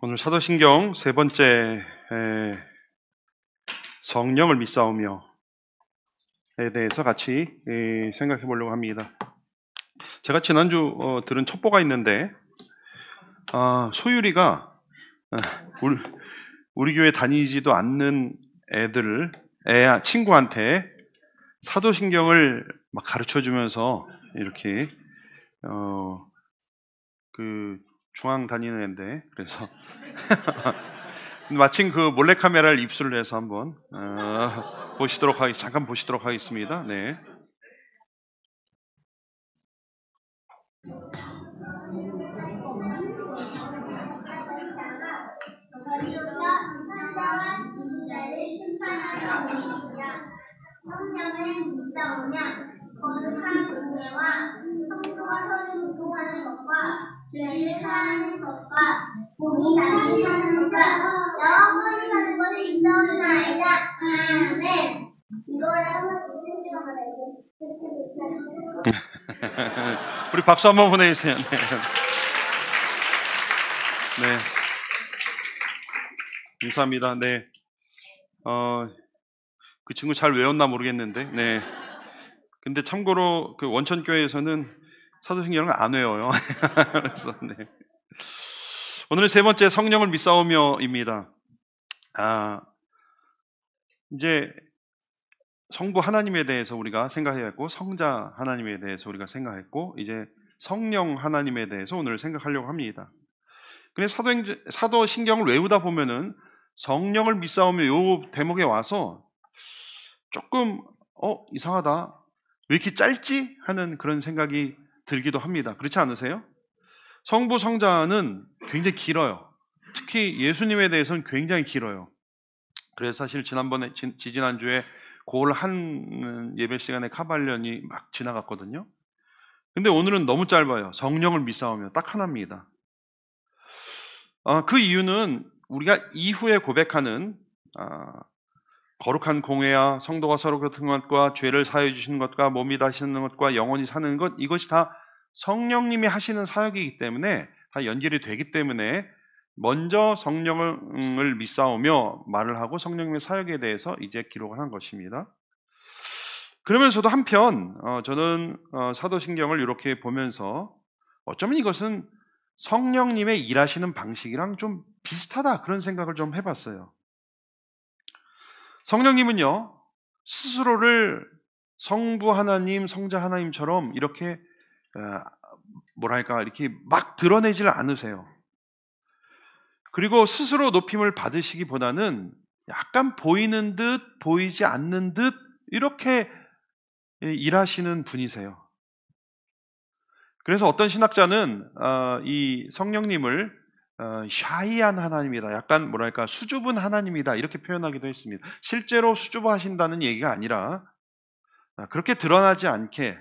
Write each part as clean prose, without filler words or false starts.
오늘 사도신경 세 번째 성령을 믿사오며에 대해서 같이 생각해 보려고 합니다. 제가 지난주 들은 첩보가 있는데 소율이가 우리 교회 다니지도 않는 친구한테 사도신경을 막 가르쳐 주면서 이렇게 중앙 다니는 애인데, 그래서 마침 그 몰래카메라를 입수를 해서 한번 잠깐 보시도록 하겠습니다. 네. 성령을 믿사오며 거룩한 교회와 성도가 서로 교통하는 것과 죄를 사하는 것과 몸이 다시 사는 것과 영원히 사는 것을 믿사오나이다. 아멘. 이걸 한번 우리 박수 한번 보내주세요. 네. 네. 감사합니다. 네. 그 친구 잘 외웠나 모르겠는데, 네. 근데 참고로 그 원천교회에서는 사도신경을 안 외워요. 그래서, 네. 오늘 세 번째 성령을 믿사오며입니다. 이제 성부 하나님에 대해서 우리가 생각해야했고, 성자 하나님에 대해서 우리가 생각했고, 이제 성령 하나님에 대해서 오늘 생각하려고 합니다. 근데 사도신경을 외우다 보면은 성령을 믿사오며 요 대목에 와서 조금 이상하다, 왜 이렇게 짧지? 하는 그런 생각이 들기도 합니다. 그렇지 않으세요? 성부 성자는 굉장히 길어요. 특히 예수님에 대해서는 굉장히 길어요. 그래서 사실 지지난주에 고을 한 예배 시간에 카발련이 막 지나갔거든요. 근데 오늘은 너무 짧아요. 성령을 믿사오며 딱 하나입니다. 그 이유는 우리가 이후에 고백하는 거룩한 공회와 성도가 서로 교통하는 것과 죄를 사하여 주시는 것과 몸이 다시는 것과 영원히 사는 것, 이것이 다 성령님이 하시는 사역이기 때문에 다 연결이 되기 때문에 먼저 성령을 믿사오며 말을 하고 성령님의 사역에 대해서 이제 기록을 한 것입니다. 그러면서도 한편 저는 사도신경을 이렇게 보면서 어쩌면 이것은 성령님의 일하시는 방식이랑 좀 비슷하다, 그런 생각을 좀 해봤어요. 성령님은요, 스스로를 성부 하나님, 성자 하나님처럼 이렇게 이렇게 막 드러내질 않으세요. 그리고 스스로 높임을 받으시기보다는 약간 보이는 듯 보이지 않는 듯 이렇게 일하시는 분이세요. 그래서 어떤 신학자는 이 성령님을 샤이한 하나님이다, 약간 수줍은 하나님이다, 이렇게 표현하기도 했습니다. 실제로 수줍어하신다는 얘기가 아니라 그렇게 드러나지 않게,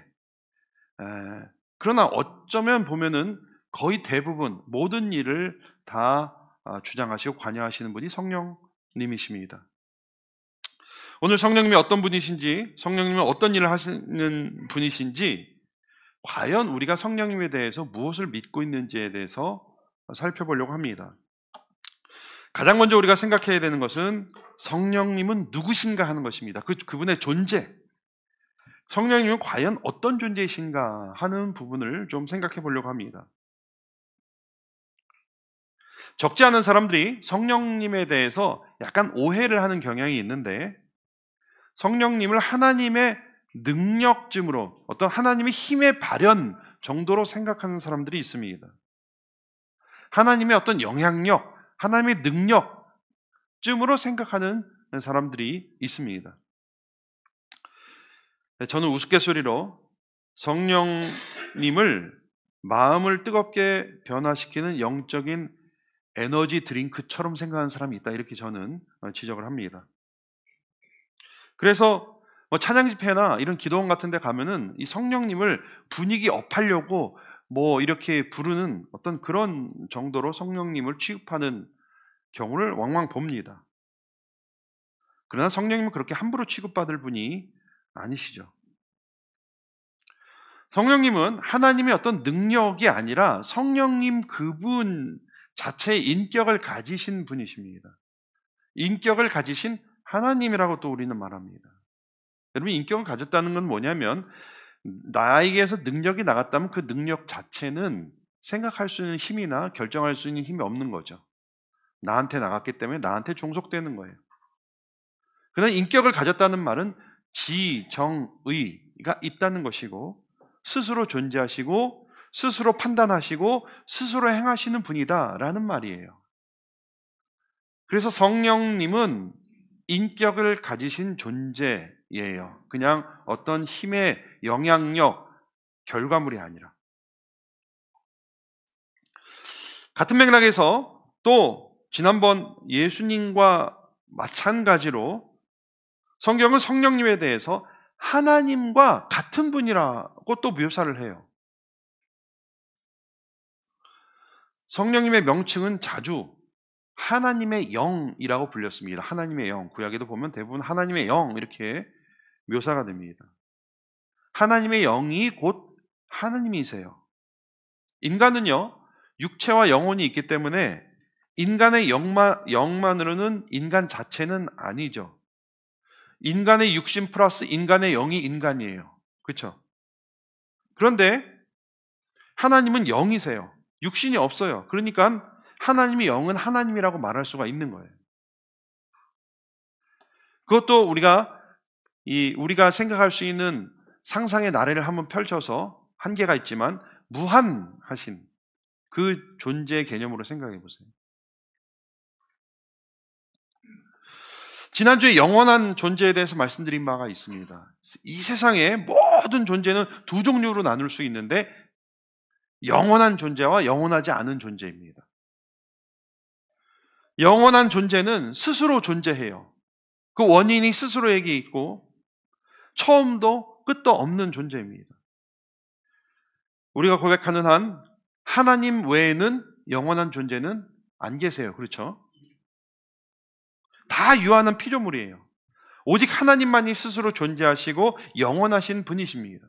그러나 어쩌면 보면은 거의 대부분 모든 일을 다 주장하시고 관여하시는 분이 성령님이십니다. 오늘 성령님이 어떤 분이신지, 성령님은 어떤 일을 하시는 분이신지, 과연 우리가 성령님에 대해서 무엇을 믿고 있는지에 대해서 살펴보려고 합니다. 가장 먼저 우리가 생각해야 되는 것은 성령님은 누구신가 하는 것입니다. 그분의 존재, 성령님은 과연 어떤 존재이신가 하는 부분을 좀 생각해 보려고 합니다. 적지 않은 사람들이 성령님에 대해서 약간 오해를 하는 경향이 있는데, 성령님을 하나님의 능력쯤으로, 어떤 하나님의 힘의 발현 정도로 생각하는 사람들이 있습니다. 하나님의 어떤 영향력, 하나님의 능력쯤으로 생각하는 사람들이 있습니다. 저는 우스갯소리로 성령님을 마음을 뜨겁게 변화시키는 영적인 에너지 드링크처럼 생각하는 사람이 있다, 이렇게 저는 지적을 합니다. 그래서 찬양 집회나 이런 기도원 같은 데 가면은 이 성령님을 분위기 업하려고 이렇게 부르는 어떤 그런 정도로 성령님을 취급하는 경우를 왕왕 봅니다. 그러나 성령님은 그렇게 함부로 취급받을 분이 아니시죠. 성령님은 하나님의 어떤 능력이 아니라 성령님 그분 자체의 인격을 가지신 분이십니다. 인격을 가지신 하나님이라고 또 우리는 말합니다. 여러분, 인격을 가졌다는 건 뭐냐면 나에게서 능력이 나갔다면 그 능력 자체는 생각할 수 있는 힘이나 결정할 수 있는 힘이 없는 거죠. 나한테 나갔기 때문에 나한테 종속되는 거예요. 그러나 인격을 가졌다는 말은 지, 정, 의가 있다는 것이고 스스로 존재하시고 스스로 판단하시고 스스로 행하시는 분이다라는 말이에요. 그래서 성령님은 인격을 가지신 존재예요. 그냥 어떤 힘의 영향력, 결과물이 아니라. 같은 맥락에서 또 지난번 예수님과 마찬가지로 성경은 성령님에 대해서 하나님과 같은 분이라고 또 묘사를 해요. 성령님의 명칭은 자주 하나님의 영이라고 불렸습니다. 하나님의 영. 구약에도 보면 대부분 하나님의 영 이렇게 묘사가 됩니다. 하나님의 영이 곧 하나님이세요. 인간은요, 육체와 영혼이 있기 때문에 인간의 영만으로는 인간 자체는 아니죠. 인간의 육신 플러스 인간의 영이 인간이에요. 그렇죠? 그런데 하나님은 영이세요. 육신이 없어요. 그러니까 하나님의 영은 하나님이라고 말할 수가 있는 거예요. 그것도 우리가 생각할 수 있는 상상의 나래를 한번 펼쳐서 한계가 있지만 무한하신 그 존재의 개념으로 생각해 보세요. 지난주에 영원한 존재에 대해서 말씀드린 바가 있습니다. 이 세상의 모든 존재는 두 종류로 나눌 수 있는데 영원한 존재와 영원하지 않은 존재입니다. 영원한 존재는 스스로 존재해요. 그 원인이 스스로에게 있고 처음도 끝도 없는 존재입니다. 우리가 고백하는 한 하나님 외에는 영원한 존재는 안 계세요. 그렇죠? 다 유한한 피조물이에요. 오직 하나님만이 스스로 존재하시고 영원하신 분이십니다.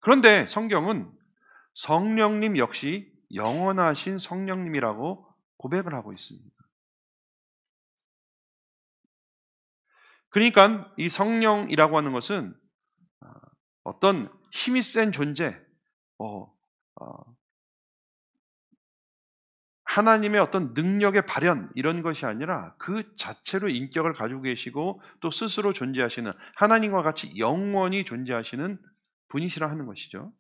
그런데 성경은 성령님 역시 영원하신 성령님이라고 고백을 하고 있습니다. 그러니까 이 성령이라고 하는 것은 어떤 힘이 센 존재, 하나님의 어떤 능력의 발현 이런 것이 아니라 그 자체로 인격을 가지고 계시고 또 스스로 존재하시는 하나님과 같이 영원히 존재하시는 분이시라 하는 것이죠.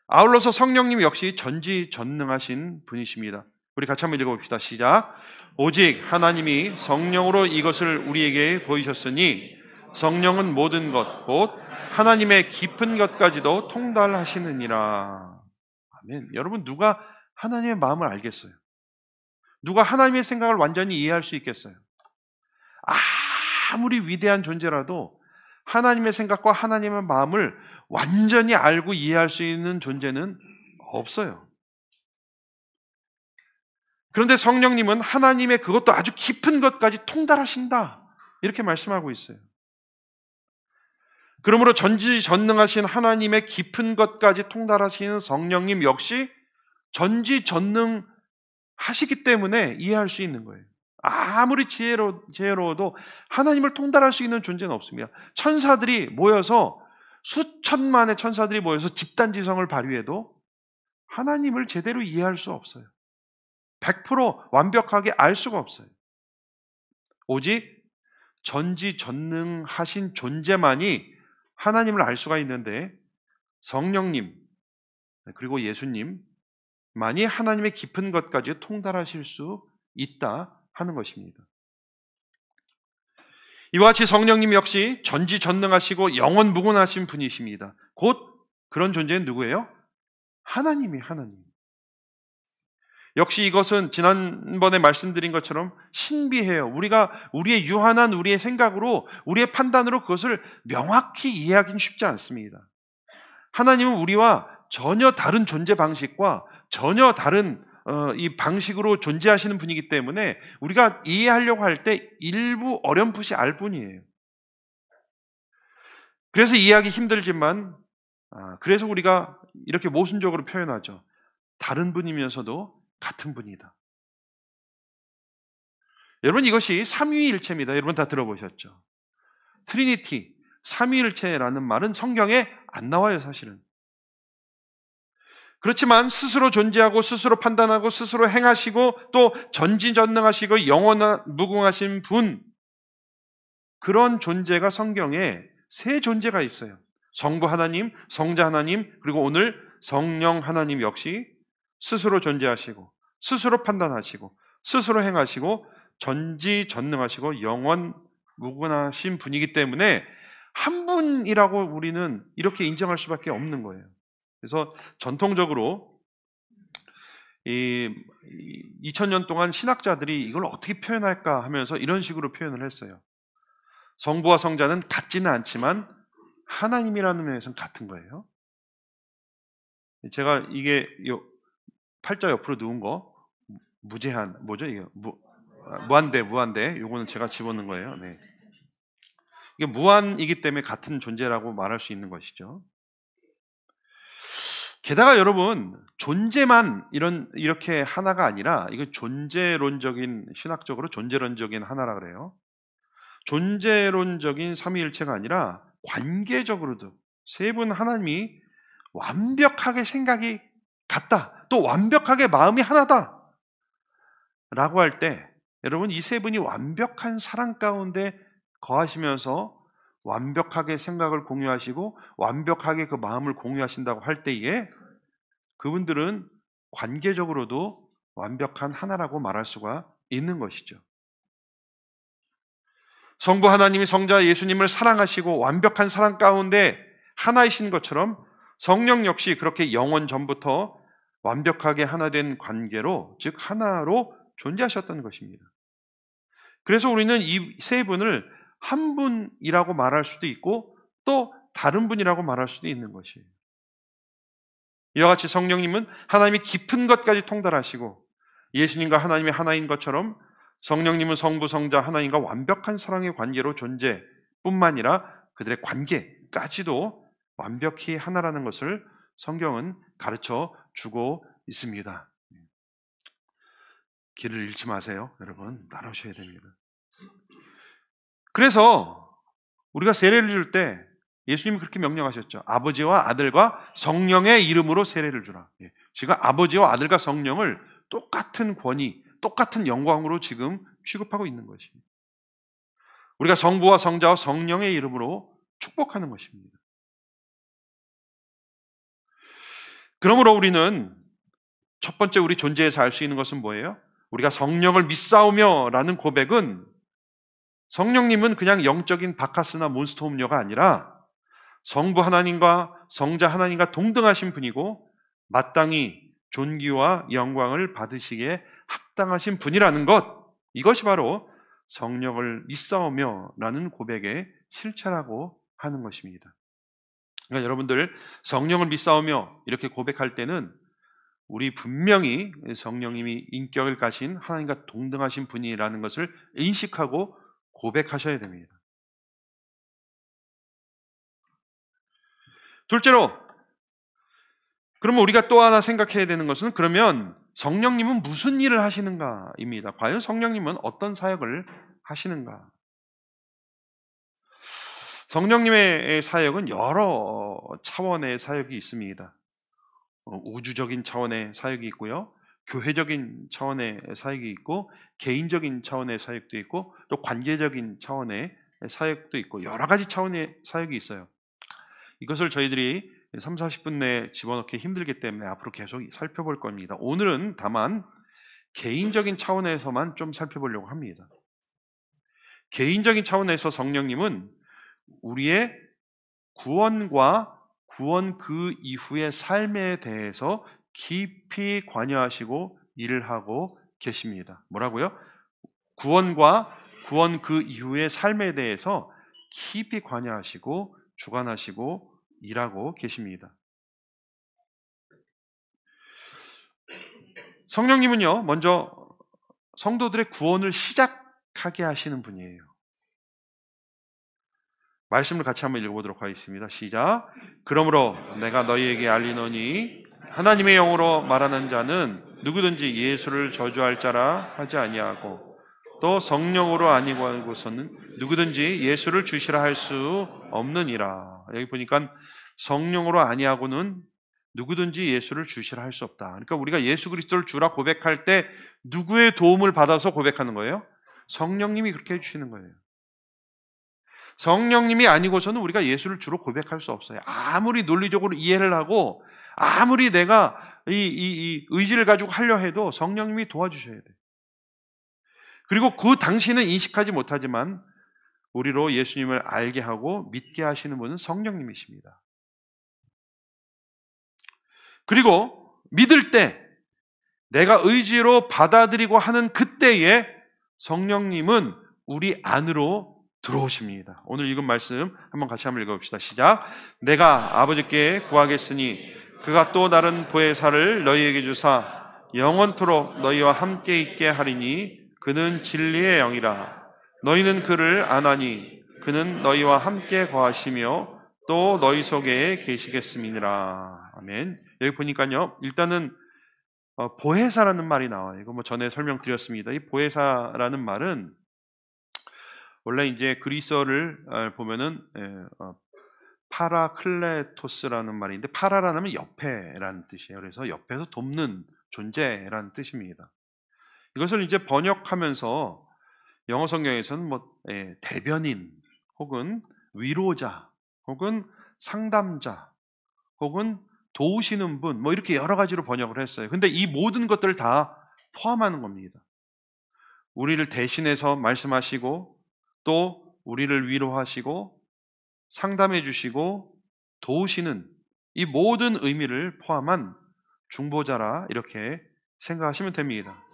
아울러서 성령님 역시 전지전능하신 분이십니다. 우리 같이 한번 읽어봅시다. 시작. 오직 하나님이 성령으로 이것을 우리에게 보이셨으니 성령은 모든 것 곧 하나님의 깊은 것까지도 통달하시느니라. 아멘. 여러분, 누가 하나님의 마음을 알겠어요? 누가 하나님의 생각을 완전히 이해할 수 있겠어요? 아무리 위대한 존재라도 하나님의 생각과 하나님의 마음을 완전히 알고 이해할 수 있는 존재는 없어요. 그런데 성령님은 하나님의 그것도 아주 깊은 것까지 통달하신다. 이렇게 말씀하고 있어요. 그러므로 전지전능하신 하나님의 깊은 것까지 통달하시는 성령님 역시 전지전능하시기 때문에 이해할 수 있는 거예요. 아무리 지혜로워도 하나님을 통달할 수 있는 존재는 없습니다. 천사들이 모여서 수천만의 천사들이 모여서 집단지성을 발휘해도 하나님을 제대로 이해할 수 없어요. 100% 완벽하게 알 수가 없어요. 오직 전지전능하신 존재만이 하나님을 알 수가 있는데 성령님 그리고 예수님만이 하나님의 깊은 것까지 통달하실 수 있다 하는 것입니다. 이와 같이 성령님 역시 전지전능하시고 영원무궁하신 분이십니다. 곧 그런 존재는 누구예요? 하나님. 역시 이것은 지난번에 말씀드린 것처럼 신비해요. 우리가 우리의 유한한 우리의 생각으로 우리의 판단으로 그것을 명확히 이해하기는 쉽지 않습니다. 하나님은 우리와 전혀 다른 존재 방식과 전혀 다른 이 방식으로 존재하시는 분이기 때문에 우리가 이해하려고 할 때 일부 어렴풋이 알 뿐이에요. 그래서 이해하기 힘들지만 그래서 우리가 이렇게 모순적으로 표현하죠. 다른 분이면서도 같은 분이다. 여러분, 이것이 삼위일체입니다. 여러분 다 들어보셨죠? 트리니티, 삼위일체라는 말은 성경에 안 나와요, 사실은. 그렇지만 스스로 존재하고 스스로 판단하고 스스로 행하시고 또 전지전능하시고 영원한 무궁하신 분, 그런 존재가 성경에 세 존재가 있어요. 성부 하나님, 성자 하나님, 그리고 오늘 성령 하나님 역시 스스로 존재하시고 스스로 판단하시고 스스로 행하시고 전지전능하시고 영원 무궁하신 분이기 때문에 한 분이라고 우리는 이렇게 인정할 수밖에 없는 거예요. 그래서 전통적으로 이 2000년 동안 신학자들이 이걸 어떻게 표현할까 하면서 이런 식으로 표현을 했어요. 성부와 성자는 같지는 않지만 하나님이라는 면에서는 같은 거예요. 제가 이게 팔자 옆으로 누운 거 무제한 뭐죠? 이게 무한대 요거는 제가 집어넣은 거예요. 네. 이게 무한이기 때문에 같은 존재라고 말할 수 있는 것이죠. 게다가 여러분, 존재만 이렇게 하나가 아니라 이거 존재론적인, 신학적으로 존재론적인 하나라 그래요. 존재론적인 삼위일체가 아니라 관계적으로도 세 분 하나님이 완벽하게 생각이 같다, 또 완벽하게 마음이 하나다 라고 할 때, 여러분, 이 세 분이 완벽한 사랑 가운데 거하시면서 완벽하게 생각을 공유하시고 완벽하게 그 마음을 공유하신다고 할 때에 그분들은 관계적으로도 완벽한 하나라고 말할 수가 있는 것이죠. 성부 하나님이 성자 예수님을 사랑하시고 완벽한 사랑 가운데 하나이신 것처럼 성령 역시 그렇게 영원 전부터 완벽하게 하나 된 관계로, 즉 하나로 존재하셨던 것입니다. 그래서 우리는 이 세 분을 한 분이라고 말할 수도 있고 또 다른 분이라고 말할 수도 있는 것이에요. 이와 같이 성령님은 하나님이 깊은 것까지 통달하시고 예수님과 하나님이 하나인 것처럼 성령님은 성부, 성자, 하나님과 완벽한 사랑의 관계로 존재뿐만 아니라 그들의 관계까지도 완벽히 하나라는 것을 성경은 가르쳐 주고 있습니다. 길을 잃지 마세요. 여러분, 따라오셔야 됩니다. 그래서 우리가 세례를 줄 때 예수님이 그렇게 명령하셨죠. 아버지와 아들과 성령의 이름으로 세례를 주라. 지금 아버지와 아들과 성령을 똑같은 권위, 똑같은 영광으로 지금 취급하고 있는 것입니다. 우리가 성부와 성자와 성령의 이름으로 축복하는 것입니다. 그러므로 우리는 첫 번째 우리 존재에서 알 수 있는 것은 뭐예요? 우리가 성령을 믿사오며 라는 고백은 성령님은 그냥 영적인 바카스나 몬스터 음료가 아니라 성부 하나님과 성자 하나님과 동등하신 분이고 마땅히 존귀와 영광을 받으시기에 합당하신 분이라는 것, 이것이 바로 성령을 믿사오며 라는 고백의 실체라고 하는 것입니다. 그러니까 여러분들 성령을 믿사오며 이렇게 고백할 때는 우리 분명히 성령님이 인격을 가신 하나님과 동등하신 분이라는 것을 인식하고 고백하셔야 됩니다. 둘째로, 그러면 우리가 또 하나 생각해야 되는 것은, 그러면 성령님은 무슨 일을 하시는가입니다. 과연 성령님은 어떤 사역을 하시는가? 성령님의 사역은 여러 차원의 사역이 있습니다. 우주적인 차원의 사역이 있고요, 교회적인 차원의 사역이 있고, 개인적인 차원의 사역도 있고, 또 관계적인 차원의 사역도 있고, 여러 가지 차원의 사역이 있어요. 이것을 저희들이 30-40분 내에 집어넣기 힘들기 때문에 앞으로 계속 살펴볼 겁니다. 오늘은 다만 개인적인 차원에서만 좀 살펴보려고 합니다. 개인적인 차원에서 성령님은 우리의 구원과 구원 그 이후의 삶에 대해서 깊이 관여하시고 일을 하고 계십니다. 뭐라고요? 구원과 구원 그 이후의 삶에 대해서 깊이 관여하시고 주관하시고 일하고 계십니다. 성령님은요, 먼저 성도들의 구원을 시작하게 하시는 분이에요. 말씀을 같이 한번 읽어보도록 하겠습니다. 시작. 그러므로 내가 너희에게 알리노니 하나님의 영으로 말하는 자는 누구든지 예수를 저주할 자라 하지 아니하고 또 성령으로 아니고서는 누구든지 예수를 주시라 할 수 없느니라. 여기 보니까 성령으로 아니하고는 누구든지 예수를 주시라 할 수 없다. 그러니까 우리가 예수 그리스도를 주라 고백할 때 누구의 도움을 받아서 고백하는 거예요? 성령님이 그렇게 해주시는 거예요. 성령님이 아니고서는 우리가 예수를 주로 고백할 수 없어요. 아무리 논리적으로 이해를 하고 아무리 내가 이 의지를 가지고 하려 해도 성령님이 도와주셔야 돼요. 그리고 그 당시는 인식하지 못하지만 우리로 예수님을 알게 하고 믿게 하시는 분은 성령님이십니다. 그리고 믿을 때 내가 의지로 받아들이고 하는 그때에 성령님은 우리 안으로 들어오십니다. 오늘 읽은 말씀 한번 같이 한번 읽어봅시다. 시작. 내가 아버지께 구하겠으니 그가 또 다른 보혜사를 너희에게 주사 영원토록 너희와 함께 있게 하리니 그는 진리의 영이라. 너희는 그를 아나니 그는 너희와 함께 거하시며 또 너희 속에 계시겠음이니라. 아멘. 여기 보니까요, 일단은 보혜사라는 말이 나와요. 이거 뭐 전에 설명드렸습니다. 이 보혜사라는 말은 원래 이제 그리스어를 보면은 파라클레토스라는 말인데, 파라라는 하면 옆에라는 뜻이에요. 그래서 옆에서 돕는 존재라는 뜻입니다. 이것을 이제 번역하면서 영어 성경에서는 뭐 대변인 혹은 위로자 혹은 상담자 혹은 도우시는 분 뭐 이렇게 여러 가지로 번역을 했어요. 근데 이 모든 것들을 다 포함하는 겁니다. 우리를 대신해서 말씀하시고 또 우리를 위로하시고 상담해 주시고 도우시는 이 모든 의미를 포함한 중보자라 이렇게 생각하시면 됩니다.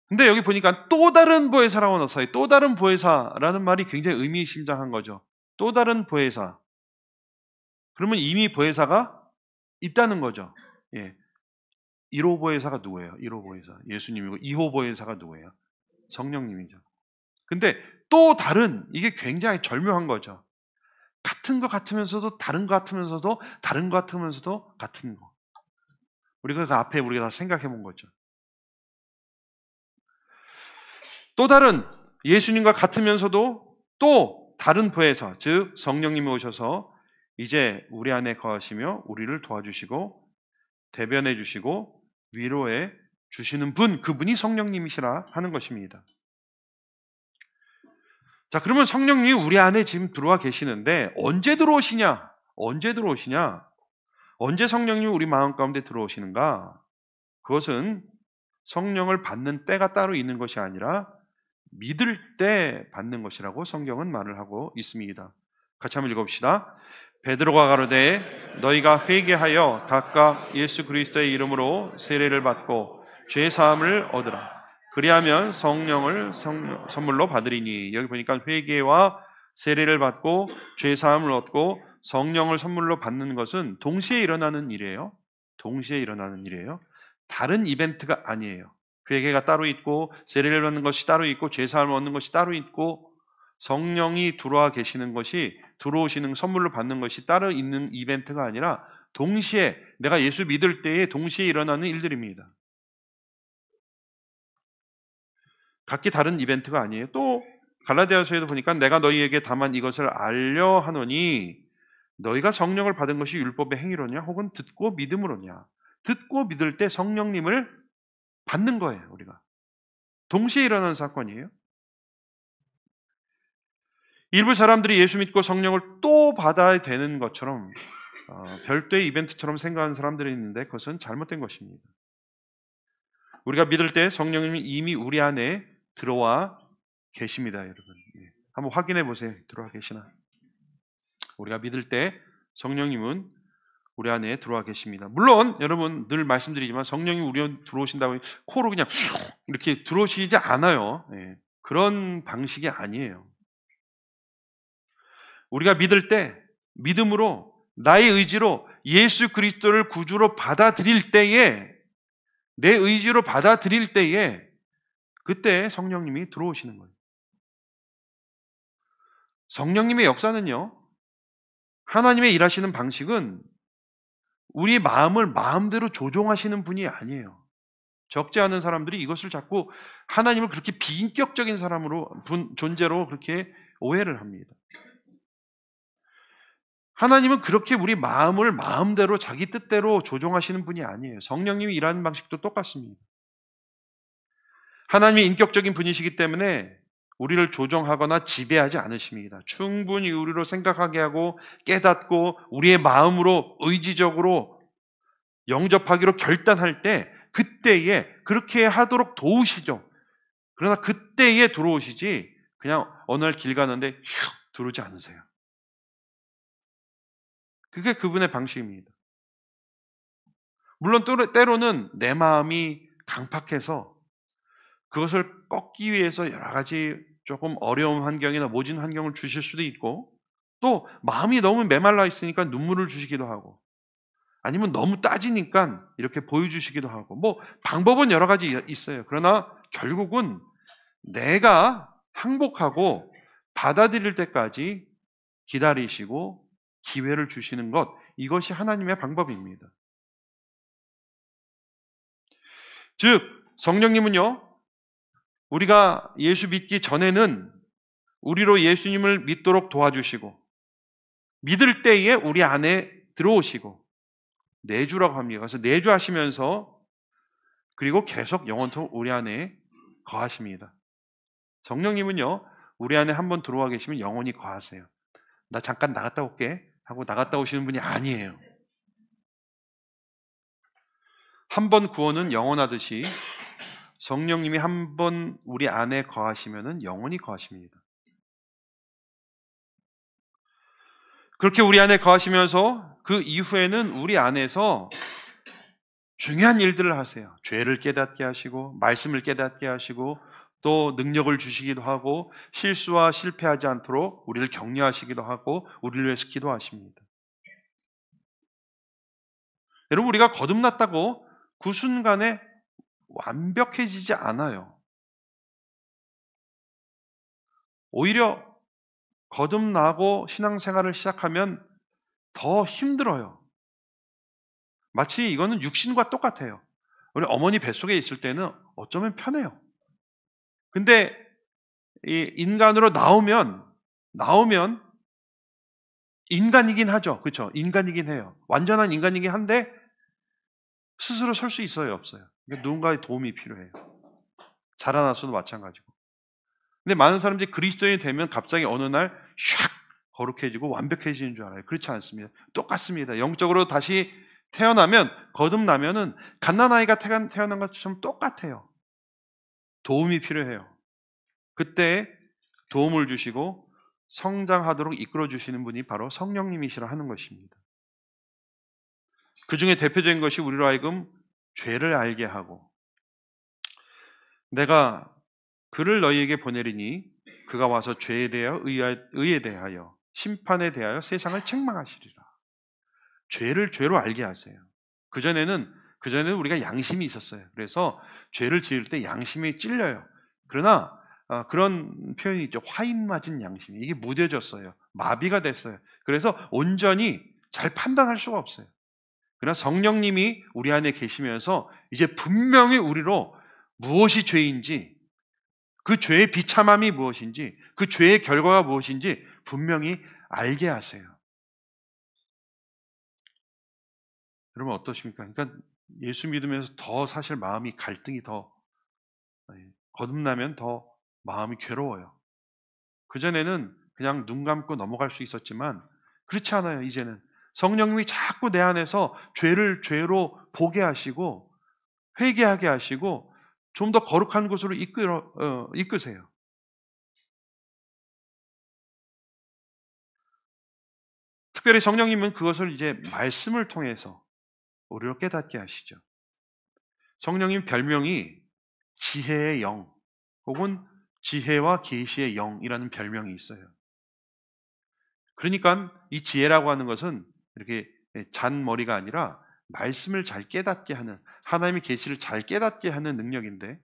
근데 여기 보니까 또 다른 보혜사라고 나왔어요. 또 다른 보혜사라는 말이 굉장히 의미심장한 거죠. 또 다른 보혜사. 그러면 이미 보혜사가 있다는 거죠. 예. 1호 보혜사가 누구예요? 1호 보혜사. 예수님이고 2호 보혜사가 누구예요? 성령님이죠. 근데 또 다른, 이게 굉장히 절묘한 거죠. 같은 것 같으면서도 다른 것 같으면서도 다른 것 같으면서도 같은 거. 우리가 그 앞에 우리가 다 생각해 본 거죠. 또 다른 예수님과 같으면서도 또 다른 보혜사, 즉 성령님이 오셔서 이제 우리 안에 거하시며 우리를 도와주시고 대변해 주시고 위로해 주시는 분, 그분이 성령님이시라 하는 것입니다. 자, 그러면 성령님이 우리 안에 지금 들어와 계시는데 언제 들어오시냐? 언제 들어오시냐? 언제 성령님이 우리 마음 가운데 들어오시는가? 그것은 성령을 받는 때가 따로 있는 것이 아니라 믿을 때 받는 것이라고 성경은 말을 하고 있습니다. 같이 한번 읽어봅시다. 베드로가 가로되 너희가 회개하여 각각 예수 그리스도의 이름으로 세례를 받고 죄 사함을 얻으라. 그리하면 성령을 선물로 받으리니. 여기 보니까 회개와 세례를 받고 죄 사함을 얻고 성령을 선물로 받는 것은 동시에 일어나는 일이에요. 동시에 일어나는 일이에요. 다른 이벤트가 아니에요. 회개가 따로 있고 세례를 받는 것이 따로 있고 죄 사함을 얻는 것이 따로 있고 성령이 들어와 계시는 것이, 들어오시는 선물로 받는 것이 따로 있는 이벤트가 아니라 동시에, 내가 예수 믿을 때에 동시에 일어나는 일들입니다. 각기 다른 이벤트가 아니에요. 또 갈라디아서에도 보니까 내가 너희에게 다만 이것을 알려 하노니 너희가 성령을 받은 것이 율법의 행위로냐 혹은 듣고 믿음으로냐. 듣고 믿을 때 성령님을 받는 거예요. 우리가 동시에 일어나는 사건이에요. 일부 사람들이 예수 믿고 성령을 또 받아야 되는 것처럼 별도의 이벤트처럼 생각하는 사람들이 있는데 그것은 잘못된 것입니다. 우리가 믿을 때 성령님이 이미 우리 안에 들어와 계십니다. 여러분, 한번 확인해 보세요. 들어와 계시나? 우리가 믿을 때 성령님은 우리 안에 들어와 계십니다. 물론 여러분 늘 말씀드리지만 성령이 우리 안에 들어오신다고 코로 그냥 이렇게 들어오시지 않아요. 그런 방식이 아니에요. 우리가 믿을 때 믿음으로 나의 의지로 예수 그리스도를 구주로 받아들일 때에, 내 의지로 받아들일 때에 그때 성령님이 들어오시는 거예요. 성령님의 역사는요, 하나님의 일하시는 방식은 우리의 마음을 마음대로 조종하시는 분이 아니에요. 적지 않은 사람들이 이것을 자꾸 하나님을 그렇게 비인격적인 사람으로 존재로 그렇게 오해를 합니다. 하나님은 그렇게 우리 마음을 마음대로 자기 뜻대로 조종하시는 분이 아니에요. 성령님이 일하는 방식도 똑같습니다. 하나님이 인격적인 분이시기 때문에 우리를 조종하거나 지배하지 않으십니다. 충분히 우리로 생각하게 하고 깨닫고 우리의 마음으로 의지적으로 영접하기로 결단할 때 그때에 그렇게 하도록 도우시죠. 그러나 그때에 들어오시지 그냥 어느 날 길 가는데 슉 들어오지 않으세요. 그게 그분의 방식입니다. 물론 때로는 내 마음이 강팍해서 그것을 꺾기 위해서 여러 가지 조금 어려운 환경이나 모진 환경을 주실 수도 있고, 또 마음이 너무 메말라 있으니까 눈물을 주시기도 하고, 아니면 너무 따지니까 이렇게 보여주시기도 하고, 뭐 방법은 여러 가지 있어요. 그러나 결국은 내가 항복하고 받아들일 때까지 기다리시고 기회를 주시는 것, 이것이 하나님의 방법입니다. 즉 성령님은요, 우리가 예수 믿기 전에는 우리로 예수님을 믿도록 도와주시고, 믿을 때에 우리 안에 들어오시고 내주라고 합니다. 그래서 내주하시면서 그리고 계속 영원토록 우리 안에 거하십니다. 성령님은요, 우리 안에 한번 들어와 계시면 영원히 거하세요. 나 잠깐 나갔다 올게 하고 나갔다 오시는 분이 아니에요. 한 번 구원은 영원하듯이 성령님이 한 번 우리 안에 거하시면은 영원히 거하십니다. 그렇게 우리 안에 거하시면서 그 이후에는 우리 안에서 중요한 일들을 하세요. 죄를 깨닫게 하시고 말씀을 깨닫게 하시고 또 능력을 주시기도 하고 실수와 실패하지 않도록 우리를 격려하시기도 하고 우리를 위해서 기도하십니다. 여러분, 우리가 거듭났다고 그 순간에 완벽해지지 않아요. 오히려 거듭나고 신앙생활을 시작하면 더 힘들어요. 마치 이거는 육신과 똑같아요. 우리 어머니 뱃속에 있을 때는 어쩌면 편해요. 근데 이 인간으로 나오면 인간이긴 하죠. 그렇죠? 인간이긴 해요. 완전한 인간이긴 한데 스스로 설 수 있어요, 없어요? 누군가의 도움이 필요해요. 자라나서도 마찬가지고. 근데 많은 사람들이 그리스도인이 되면 갑자기 어느 날 샥 거룩해지고 완벽해지는 줄 알아요. 그렇지 않습니다. 똑같습니다. 영적으로 다시 태어나면, 거듭나면은 갓난아이가 태어난 것처럼 똑같아요. 도움이 필요해요. 그때 도움을 주시고 성장하도록 이끌어 주시는 분이 바로 성령님이시라 하는 것입니다. 그 중에 대표적인 것이 우리로 하여금 죄를 알게 하고, 내가 그를 너희에게 보내리니 그가 와서 죄에 대하여 의에 대하여 심판에 대하여 세상을 책망하시리라. 죄를 죄로 알게 하세요. 그전에는 우리가 양심이 있었어요. 그래서 죄를 지을 때 양심이 찔려요. 그러나 그런 표현이 있죠. 화인 맞은 양심. 이게 무뎌졌어요. 마비가 됐어요. 그래서 온전히 잘 판단할 수가 없어요. 그러나 성령님이 우리 안에 계시면서 이제 분명히 우리로 무엇이 죄인지, 그 죄의 비참함이 무엇인지, 그 죄의 결과가 무엇인지 분명히 알게 하세요. 여러분 어떠십니까? 그러니까 예수 믿으면서 더 사실 마음이 갈등이 더, 거듭나면 더 마음이 괴로워요. 그전에는 그냥 눈 감고 넘어갈 수 있었지만 그렇지 않아요. 이제는 성령님이 자꾸 내 안에서 죄를 죄로 보게 하시고 회개하게 하시고 좀 더 거룩한 곳으로 이끄세요. 특별히 성령님은 그것을 이제 말씀을 통해서 우리로 깨닫게 하시죠. 성령님 별명이 지혜의 영 혹은 지혜와 계시의 영이라는 별명이 있어요. 그러니까 이 지혜라고 하는 것은 이렇게 잔머리가 아니라 말씀을 잘 깨닫게 하는, 하나님의 계시를 잘 깨닫게 하는 능력인데,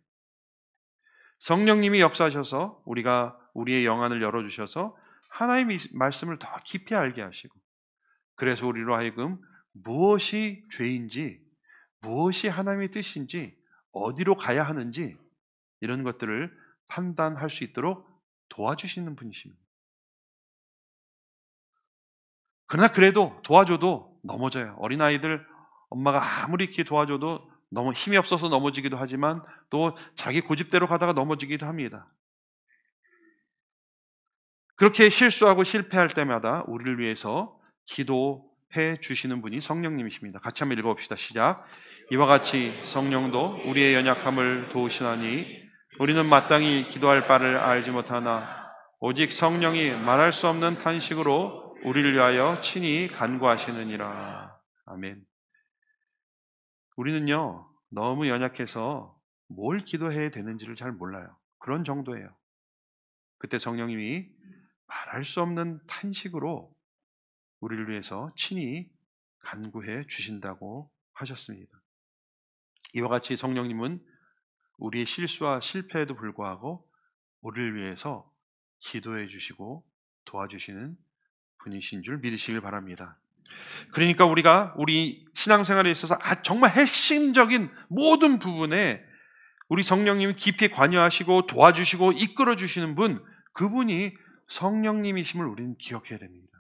성령님이 역사하셔서 우리의 영안을 열어주셔서 하나님의 말씀을 더 깊이 알게 하시고, 그래서 우리로 하여금 무엇이 죄인지, 무엇이 하나님의 뜻인지, 어디로 가야 하는지 이런 것들을 판단할 수 있도록 도와주시는 분이십니다. 그러나 그래도 도와줘도 넘어져요. 어린아이들 엄마가 아무리 이렇게 도와줘도 너무 힘이 없어서 넘어지기도 하지만 또 자기 고집대로 가다가 넘어지기도 합니다. 그렇게 실수하고 실패할 때마다 우리를 위해서 기도해 주시는 분이 성령님이십니다. 같이 한번 읽어봅시다. 시작. 이와 같이 성령도 우리의 연약함을 도우시나니 우리는 마땅히 기도할 바를 알지 못하나 오직 성령이 말할 수 없는 탄식으로 우리를 위하여 친히 간구하시느니라. 아멘. 우리는요, 너무 연약해서 뭘 기도해야 되는지를 잘 몰라요. 그런 정도예요. 그때 성령님이 말할 수 없는 탄식으로 우리를 위해서 친히 간구해 주신다고 하셨습니다. 이와 같이 성령님은 우리의 실수와 실패에도 불구하고 우리를 위해서 기도해 주시고 도와주시는 분이신 줄 믿으시길 바랍니다. 그러니까 우리가 우리 신앙생활에 있어서 정말 핵심적인 모든 부분에 우리 성령님이 깊이 관여하시고 도와주시고 이끌어 주시는 분, 그분이 성령님이심을 우리는 기억해야 됩니다.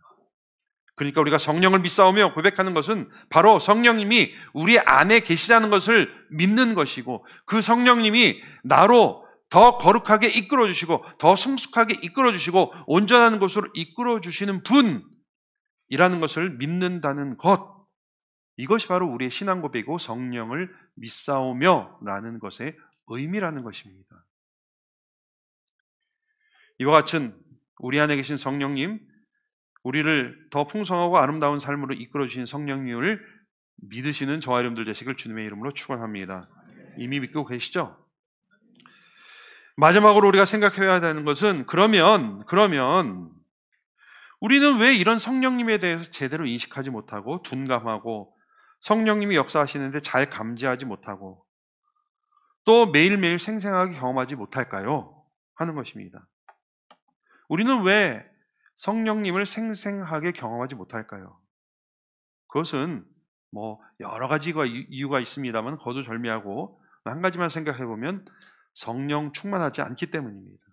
그러니까 우리가 성령을 믿사오며 고백하는 것은 바로 성령님이 우리 안에 계시다는 것을 믿는 것이고, 그 성령님이 나로 더 거룩하게 이끌어 주시고 더 성숙하게 이끌어 주시고 온전한 곳으로 이끌어 주시는 분이라는 것을 믿는다는 것, 이것이 바로 우리의 신앙 고백이고 성령을 믿사오며 라는 것의 의미라는 것입니다. 이와 같은 우리 안에 계신 성령님, 우리를 더 풍성하고 아름다운 삶으로 이끌어 주신 성령님을 믿으시는 저와 여러분들 되시길 주님의 이름으로 축원합니다. 이미 믿고 계시죠? 마지막으로 우리가 생각해야 되는 것은 그러면 우리는 왜 이런 성령님에 대해서 제대로 인식하지 못하고 둔감하고 성령님이 역사하시는데 잘 감지하지 못하고 또 매일매일 생생하게 경험하지 못할까요? 하는 것입니다. 우리는 왜 성령님을 생생하게 경험하지 못할까요? 그것은 여러 가지가 이유가 있습니다만 거두절미하고 한 가지만 생각해 보면 성령 충만하지 않기 때문입니다.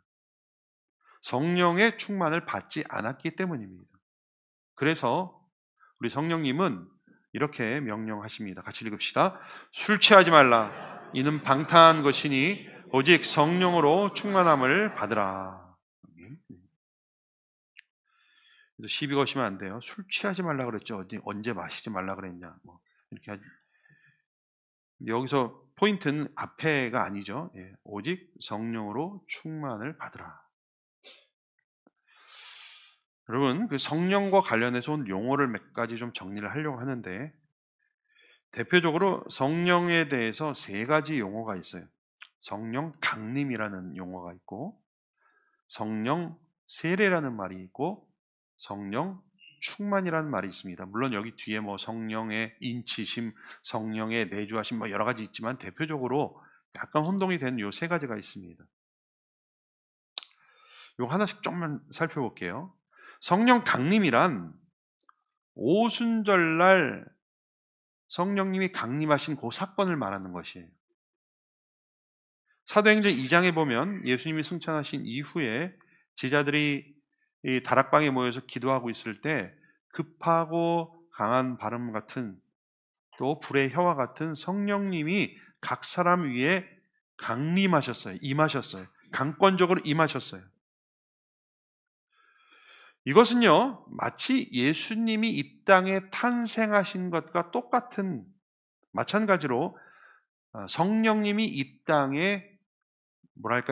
성령의 충만을 받지 않았기 때문입니다. 그래서 우리 성령님은 이렇게 명령하십니다. 같이 읽읍시다. 술 취하지 말라. 이는 방탕한 것이니 오직 성령으로 충만함을 받으라. 시비 거시면 안 돼요. 술 취하지 말라 그랬죠. 언제 마시지 말라 그랬냐. 이렇게 여기서 포인트는 앞에가 아니죠. 오직 성령으로 충만을 받으라. 여러분, 그 성령과 관련해서 온 용어를 몇 가지 좀 정리를 하려고 하는데, 대표적으로 성령에 대해서 세 가지 용어가 있어요. 성령 강림이라는 용어가 있고, 성령 세례라는 말이 있고, 성령 충만이라는 말이 있습니다. 물론 여기 뒤에 성령의 인치심, 성령의 내주하심 여러 가지 있지만 대표적으로 약간 혼동이 된 요 세 가지가 있습니다. 요 하나씩 좀만 살펴볼게요. 성령 강림이란 오순절날 성령님이 강림하신 그 사건을 말하는 것이에요. 사도행전 2장에 보면 예수님이 승천하신 이후에 제자들이 이 다락방에 모여서 기도하고 있을 때 급하고 강한 바람 같은 또 불의 혀와 같은 성령님이 각 사람 위에 강림하셨어요. 임하셨어요. 강권적으로 임하셨어요. 이것은요, 마치 예수님이 이 땅에 탄생하신 것과 똑같은, 마찬가지로 성령님이 이 땅에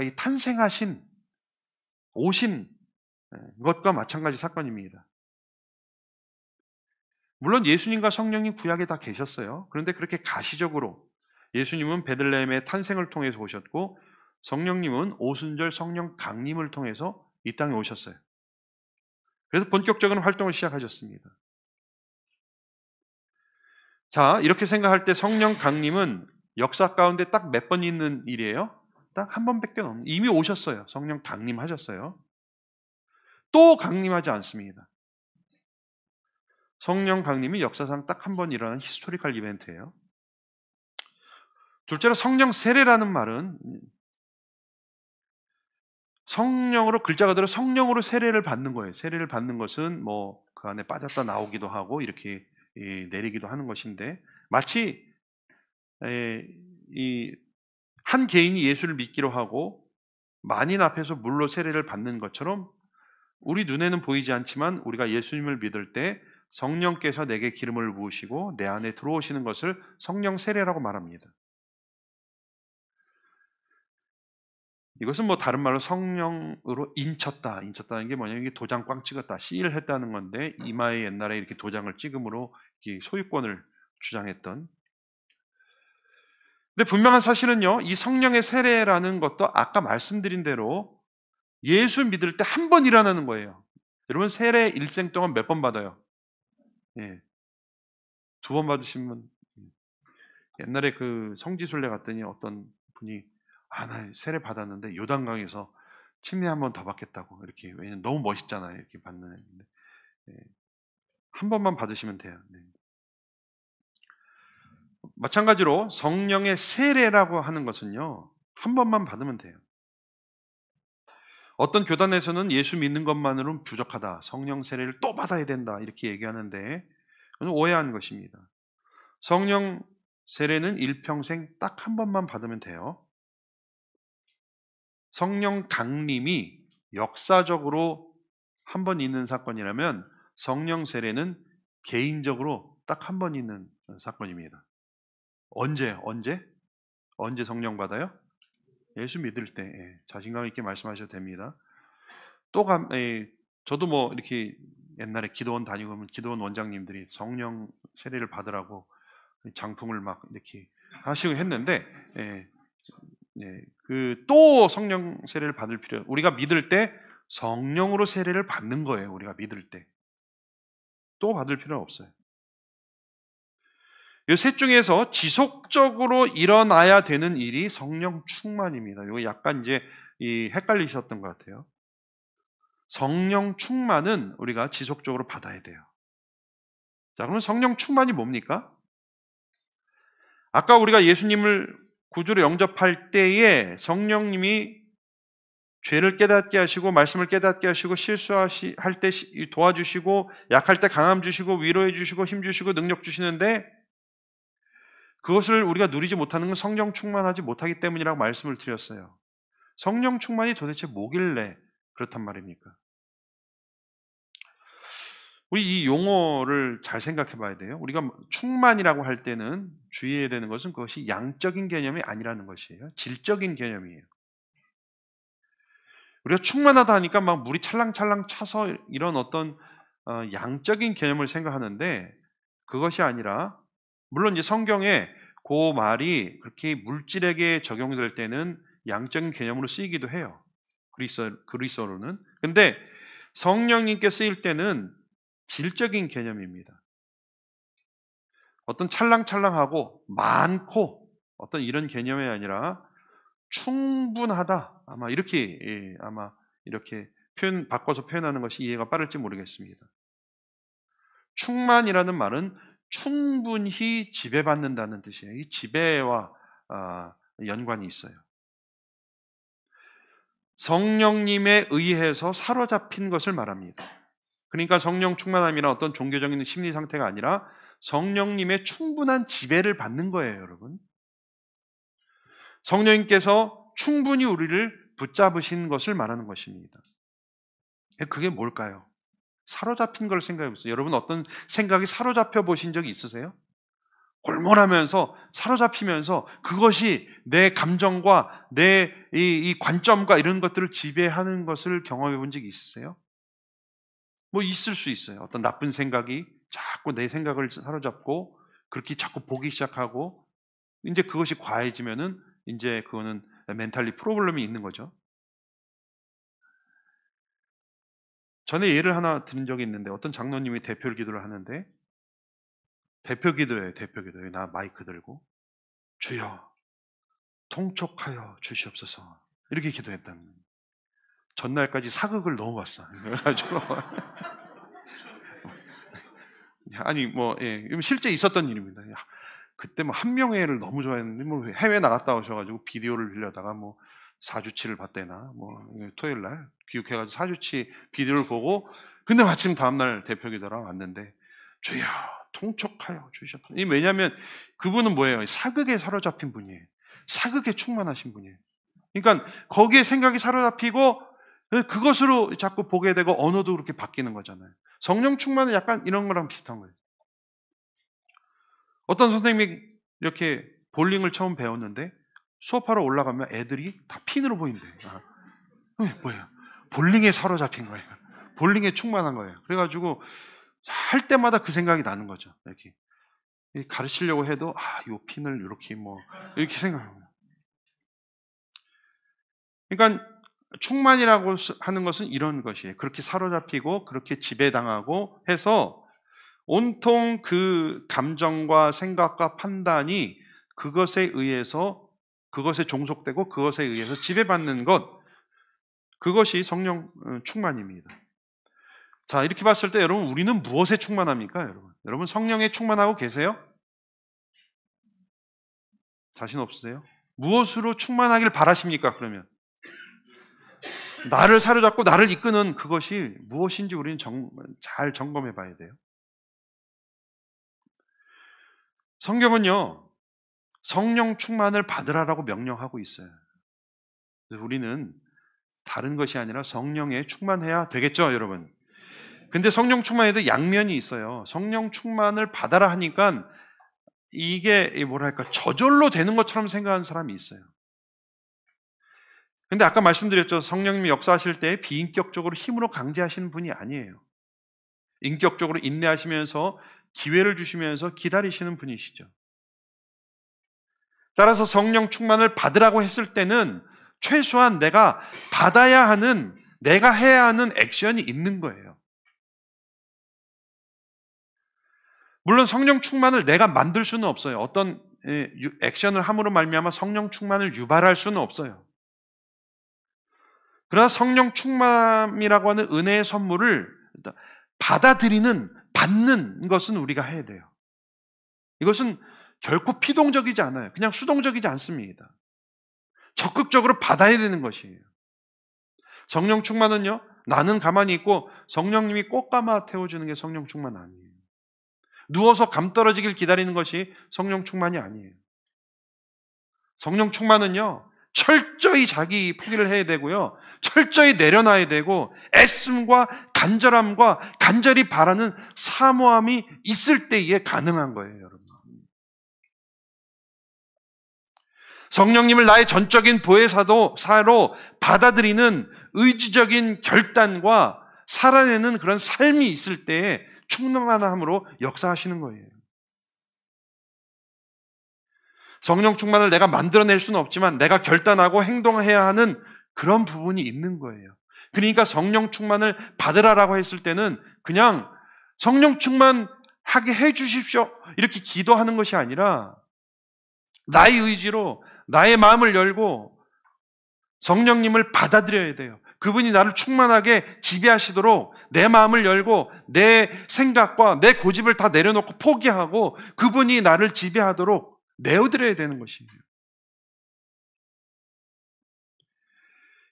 이 탄생하신, 오신 것과 마찬가지 사건입니다. 물론 예수님과 성령님 구약에 다 계셨어요. 그런데 그렇게 가시적으로 예수님은 베들레헴의 탄생을 통해서 오셨고 성령님은 오순절 성령 강림을 통해서 이 땅에 오셨어요. 그래서 본격적인 활동을 시작하셨습니다. 자, 이렇게 생각할 때 성령 강림은 역사 가운데 딱 몇 번 있는 일이에요? 딱 한 번밖에 없는, 이미 오셨어요. 성령 강림하셨어요. 또 강림하지 않습니다. 성령 강림이 역사상 딱 한 번 일어나는 히스토리컬 이벤트예요. 둘째로 성령 세례라는 말은 성령으로, 글자 그대로 성령으로 세례를 받는 거예요. 세례를 받는 것은 뭐 그 안에 빠졌다 나오기도 하고 이렇게 내리기도 하는 것인데, 마치 이 한 개인이 예수를 믿기로 하고 만인 앞에서 물로 세례를 받는 것처럼 우리 눈에는 보이지 않지만 우리가 예수님을 믿을 때 성령께서 내게 기름을 부으시고 내 안에 들어오시는 것을 성령 세례라고 말합니다. 이것은 뭐 다른 말로 성령으로 인쳤다. 인쳤다는 게 뭐냐면 이게 도장 꽝 찍었다. 시일 했다는 건데, 이마에 옛날에 이렇게 도장을 찍음으로 소유권을 주장했던. 근데 분명한 사실은요, 이 성령의 세례라는 것도 아까 말씀드린 대로 예수 믿을 때 한 번 일어나는 거예요. 여러분 세례 일생 동안 몇 번 받아요? 예. 2번 받으시면, 옛날에 그 성지순례 갔더니 어떤 분이 나 세례 받았는데 요단강에서 침례 한 번 더 받겠다고, 이렇게, 왜냐면 너무 멋있잖아요, 이렇게 받는 애인데, 한 번만 받으시면 돼요. 네. 마찬가지로 성령의 세례라고 하는 것은요, 한 번만 받으면 돼요. 어떤 교단에서는 예수 믿는 것만으로는 부족하다, 성령 세례를 또 받아야 된다, 이렇게 얘기하는데 그건 오해한 것입니다. 성령 세례는 일평생 딱 한 번만 받으면 돼요. 성령 강림이 역사적으로 한 번 있는 사건이라면 성령 세례는 개인적으로 딱 한 번 있는 사건입니다. 언제 성령 받아요? 예수 믿을 때. 자신감 있게 말씀하셔도 됩니다. 저도 뭐 이렇게 옛날에 기도원 다니고 보면 기도원 원장님들이 성령 세례를 받으라고 장풍을 막 이렇게 하시고 했는데, 또 성령 세례를 받을 필요, 우리가 믿을 때 성령으로 세례를 받는 거예요. 우리가 믿을 때 또 받을 필요는 없어요. 이 셋 중에서 지속적으로 일어나야 되는 일이 성령 충만입니다. 이거 약간 이제 헷갈리셨던 것 같아요. 성령 충만은 우리가 지속적으로 받아야 돼요. 자, 그럼 성령 충만이 뭡니까? 아까 우리가 예수님을 구주로 영접할 때에 성령님이 죄를 깨닫게 하시고 말씀을 깨닫게 하시고 실수할 때 도와주시고 약할 때 강함 주시고 위로해 주시고 힘 주시고 능력 주시는데, 그것을 우리가 누리지 못하는 건 성령 충만하지 못하기 때문이라고 말씀을 드렸어요. 성령 충만이 도대체 뭐길래 그렇단 말입니까? 우리 이 용어를 잘 생각해 봐야 돼요. 우리가 충만이라고 할 때는 주의해야 되는 것은 그것이 양적인 개념이 아니라는 것이에요. 질적인 개념이에요. 우리가 충만하다 하니까 막 물이 찰랑찰랑 차서 이런 어떤 양적인 개념을 생각하는데, 그것이 아니라, 물론 이제 성경에 그 말이 그렇게 물질에게 적용될 때는 양적인 개념으로 쓰이기도 해요. 그리스어로는. 근데 성령님께 쓰일 때는 질적인 개념입니다. 어떤 찰랑찰랑하고 많고 어떤 이런 개념이 아니라 충분하다, 아마 이렇게 바꿔서 표현하는 것이 이해가 빠를지 모르겠습니다. 충만이라는 말은 충분히 지배받는다는 뜻이에요. 이 지배와 연관이 있어요. 성령님에 의해서 사로잡힌 것을 말합니다. 그러니까 성령 충만함이란 어떤 종교적인 심리 상태가 아니라 성령님의 충분한 지배를 받는 거예요, 여러분. 성령님께서 충분히 우리를 붙잡으신 것을 말하는 것입니다. 그게 뭘까요? 사로잡힌 걸 생각해 보세요. 여러분 어떤 생각이 사로잡혀 보신 적이 있으세요? 골몰하면서 사로잡히면서 그것이 내 감정과 내 이 관점과 이런 것들을 지배하는 것을 경험해 본 적이 있으세요? 뭐 있을 수 있어요. 어떤 나쁜 생각이 자꾸 내 생각을 사로잡고 그렇게 자꾸 보기 시작하고, 이제 그것이 과해지면은 이제 그거는 멘탈리 프로블럼이 있는 거죠. 전에 예를 하나 드린 적이 있는데, 어떤 장로님이 대표 기도를 하는데, 대표 기도예요. 나 마이크 들고 주여 통촉하여 주시옵소서, 이렇게 기도했다는 거예요. 전날까지 사극을 너무 봤어. 그래가지고 아니 뭐 실제 있었던 일입니다. 그때 뭐 한명회를 너무 좋아했는데 뭐 해외 나갔다 오셔가지고 비디오를 빌려다가 뭐 사주치를 봤대나 뭐 토요일 날 귀국해가지고 사주치 비디오를 보고 근데 마침 다음날 대표기도랑 왔는데 주여 통촉하여 주셨다. 왜냐하면 그분은 뭐예요? 사극에 사로잡힌 분이에요. 사극에 충만하신 분이에요. 그러니까 거기에 생각이 사로잡히고 그것으로 자꾸 보게 되고 언어도 그렇게 바뀌는 거잖아요. 성령 충만은 약간 이런 거랑 비슷한 거예요. 어떤 선생님이 이렇게 볼링을 처음 배웠는데 수업하러 올라가면 애들이 다 핀으로 보인대요. 뭐예요? 볼링에 사로잡힌 거예요. 볼링에 충만한 거예요. 그래가지고 할 때마다 그 생각이 나는 거죠. 이렇게 가르치려고 해도 요 핀을 이렇게 이렇게 생각합니다. 그러니까 충만이라고 하는 것은 이런 것이에요. 그렇게 사로잡히고 그렇게 지배당하고 해서 온통 그 감정과 생각과 판단이 그것에 의해서 그것에 종속되고 그것에 의해서 지배받는 것, 그것이 성령 충만입니다. 자, 이렇게 봤을 때 여러분 우리는 무엇에 충만합니까? 여러분 성령에 충만하고 계세요? 자신 없으세요? 무엇으로 충만하길 바라십니까? 그러면 나를 사로잡고 나를 이끄는 그것이 무엇인지 우리는 잘 점검해 봐야 돼요. 성경은요, 성령 충만을 받으라라고 명령하고 있어요. 그래서 우리는 다른 것이 아니라 성령에 충만해야 되겠죠, 여러분? 근데 성령 충만에도 양면이 있어요. 성령 충만을 받아라 하니까 이게 뭐랄까 저절로 되는 것처럼 생각하는 사람이 있어요. 근데 아까 말씀드렸죠. 성령님이 역사하실 때 비인격적으로 힘으로 강제하시는 분이 아니에요. 인격적으로 인내하시면서 기회를 주시면서 기다리시는 분이시죠. 따라서 성령 충만을 받으라고 했을 때는 최소한 내가 받아야 하는, 내가 해야 하는 액션이 있는 거예요. 물론 성령 충만을 내가 만들 수는 없어요. 어떤 액션을 함으로 말미암아 성령 충만을 유발할 수는 없어요. 그러나 성령 충만이라고 하는 은혜의 선물을 받는 것은 우리가 해야 돼요. 이것은 결코 피동적이지 않아요. 그냥 수동적이지 않습니다. 적극적으로 받아야 되는 것이에요. 성령 충만은요, 나는 가만히 있고 성령님이 꼭 감아 태워주는 게 성령 충만 아니에요. 누워서 감 떨어지길 기다리는 것이 성령 충만이 아니에요. 성령 충만은요, 철저히 자기 포기를 해야 되고요, 철저히 내려놔야 되고, 애씀과 간절함과 간절히 바라는 사모함이 있을 때에 가능한 거예요, 여러분. 성령님을 나의 전적인 보혜사로 받아들이는 의지적인 결단과 살아내는 그런 삶이 있을 때에 충만함으로 역사하시는 거예요. 성령 충만을 내가 만들어낼 수는 없지만 내가 결단하고 행동해야 하는 그런 부분이 있는 거예요. 그러니까 성령 충만을 받으라라고 했을 때는 그냥 성령 충만하게 해주십시오 이렇게 기도하는 것이 아니라 나의 의지로 나의 마음을 열고 성령님을 받아들여야 돼요. 그분이 나를 충만하게 지배하시도록 내 마음을 열고 내 생각과 내 고집을 다 내려놓고 포기하고 그분이 나를 지배하도록 내어드려야 되는 것입니다.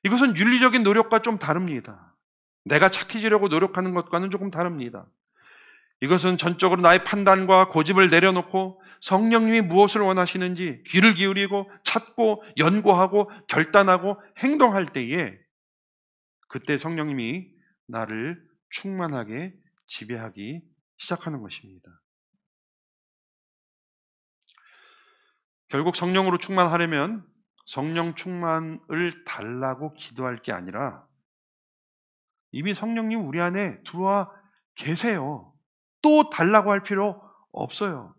이것은 윤리적인 노력과 좀 다릅니다. 내가 착해지려고 노력하는 것과는 조금 다릅니다. 이것은 전적으로 나의 판단과 고집을 내려놓고 성령님이 무엇을 원하시는지 귀를 기울이고 찾고 연구하고 결단하고 행동할 때에 그때 성령님이 나를 충만하게 지배하기 시작하는 것입니다. 결국 성령으로 충만하려면 성령 충만을 달라고 기도할 게 아니라 이미 성령님 우리 안에 들어와 계세요. 또 달라고 할 필요 없어요.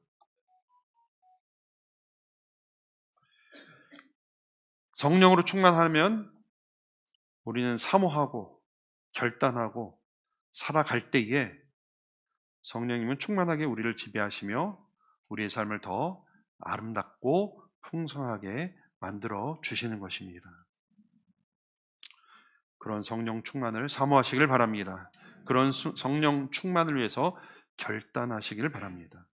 성령으로 충만하면 우리는 사모하고 결단하고 살아갈 때에 성령님은 충만하게 우리를 지배하시며 우리의 삶을 더 아름답고 풍성하게 만들어 주시는 것입니다. 그런 성령 충만을 사모하시길 바랍니다. 그런 성령 충만을 위해서 결단하시기를 바랍니다.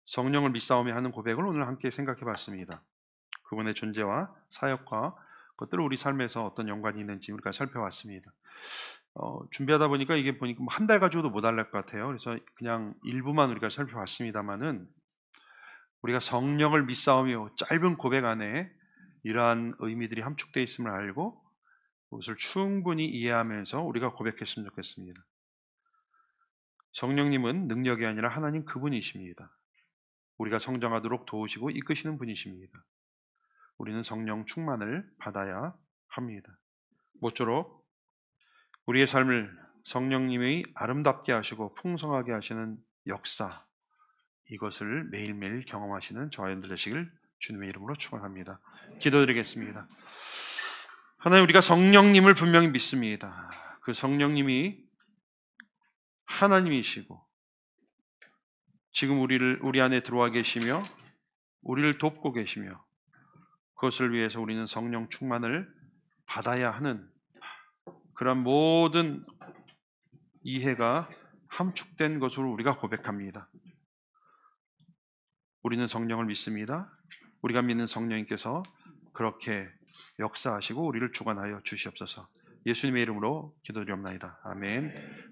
성령을 믿사오며 하는 고백을 오늘 함께 생각해 봤습니다. 그분의 존재와 사역과 그것들을 우리 삶에서 어떤 연관이 있는지 우리가 살펴봤습니다. 준비하다 보니까 이게 보니까 한 달 가지고도 못할 것 같아요. 그래서 그냥 일부만 우리가 살펴봤습니다만은 우리가 성령을 믿사오며 짧은 고백 안에 이러한 의미들이 함축되어 있음을 알고 그것을 충분히 이해하면서 우리가 고백했으면 좋겠습니다. 성령님은 능력이 아니라 하나님 그분이십니다. 우리가 성장하도록 도우시고 이끄시는 분이십니다. 우리는 성령 충만을 받아야 합니다. 모쪼록 우리의 삶을 성령님의 아름답게 하시고 풍성하게 하시는 역사, 이것을 매일매일 경험하시는 저와 여러분들 되시길 주님의 이름으로 축원합니다. 기도드리겠습니다. 하나님, 우리가 성령님을 분명히 믿습니다. 그 성령님이 하나님이시고 지금 우리 안에 들어와 계시며 우리를 돕고 계시며 그것을 위해서 우리는 성령 충만을 받아야 하는 그런 모든 이해가 함축된 것으로 우리가 고백합니다. 우리는 성령을 믿습니다. 우리가 믿는 성령님께서 그렇게 역사하시고 우리를 주관하여 주시옵소서. 예수님의 이름으로 기도드리옵나이다. 아멘.